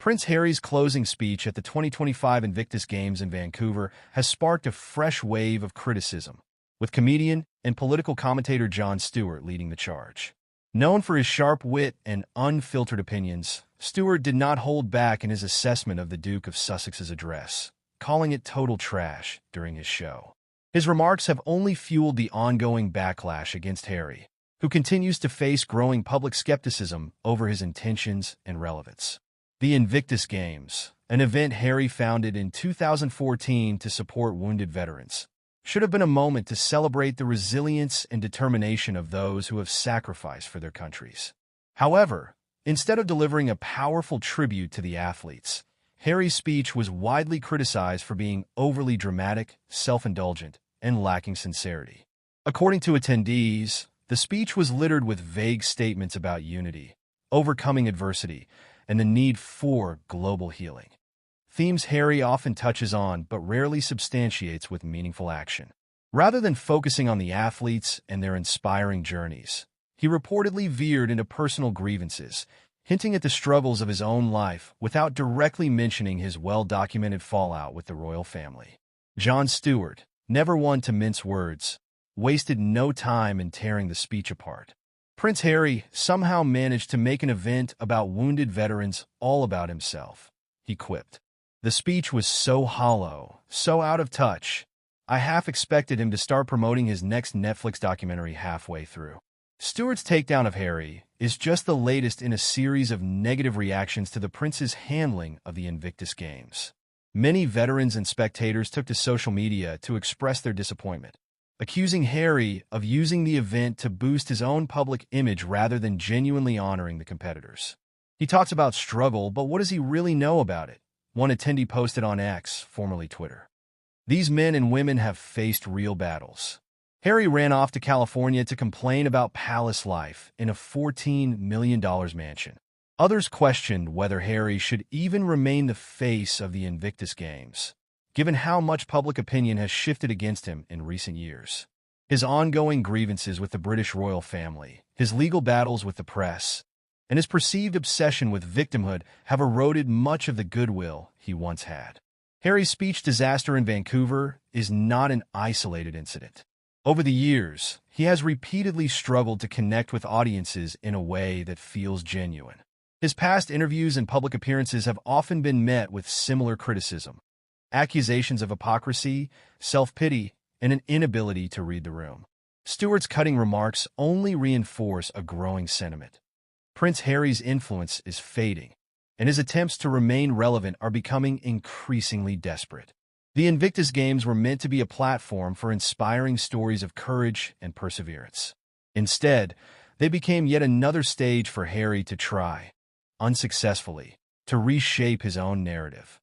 Prince Harry's closing speech at the 2025 Invictus Games in Vancouver has sparked a fresh wave of criticism, with comedian and political commentator Jon Stewart leading the charge. Known for his sharp wit and unfiltered opinions, Stewart did not hold back in his assessment of the Duke of Sussex's address, calling it total trash during his show. His remarks have only fueled the ongoing backlash against Harry, who continues to face growing public skepticism over his intentions and relevance. The Invictus Games, an event Harry founded in 2014 to support wounded veterans, should have been a moment to celebrate the resilience and determination of those who have sacrificed for their countries. However, instead of delivering a powerful tribute to the athletes, Harry's speech was widely criticized for being overly dramatic, self-indulgent, and lacking sincerity. According to attendees, the speech was littered with vague statements about unity, overcoming adversity, and the need for global healing. Themes Harry often touches on but rarely substantiates with meaningful action. Rather than focusing on the athletes and their inspiring journeys, he reportedly veered into personal grievances, hinting at the struggles of his own life without directly mentioning his well-documented fallout with the royal family. Jon Stewart, never one to mince words, wasted no time in tearing the speech apart. Prince Harry somehow managed to make an event about wounded veterans all about himself, he quipped. The speech was so hollow, so out of touch, I half expected him to start promoting his next Netflix documentary halfway through. Stewart's takedown of Harry is just the latest in a series of negative reactions to the prince's handling of the Invictus Games. Many veterans and spectators took to social media to express their disappointment, accusing Harry of using the event to boost his own public image rather than genuinely honoring the competitors. He talks about struggle, but what does he really know about it? One attendee posted on X, formerly Twitter. These men and women have faced real battles. Harry ran off to California to complain about palace life in a $14 million mansion. Others questioned whether Harry should even remain the face of the Invictus Games, given how much public opinion has shifted against him in recent years. His ongoing grievances with the British royal family, his legal battles with the press, and his perceived obsession with victimhood have eroded much of the goodwill he once had. Harry's speech disaster in Vancouver is not an isolated incident. Over the years, he has repeatedly struggled to connect with audiences in a way that feels genuine. His past interviews and public appearances have often been met with similar criticism, accusations of hypocrisy, self-pity, and an inability to read the room. Stewart's cutting remarks only reinforce a growing sentiment. Prince Harry's influence is fading, and his attempts to remain relevant are becoming increasingly desperate. The Invictus Games were meant to be a platform for inspiring stories of courage and perseverance. Instead, they became yet another stage for Harry to try, unsuccessfully, to reshape his own narrative.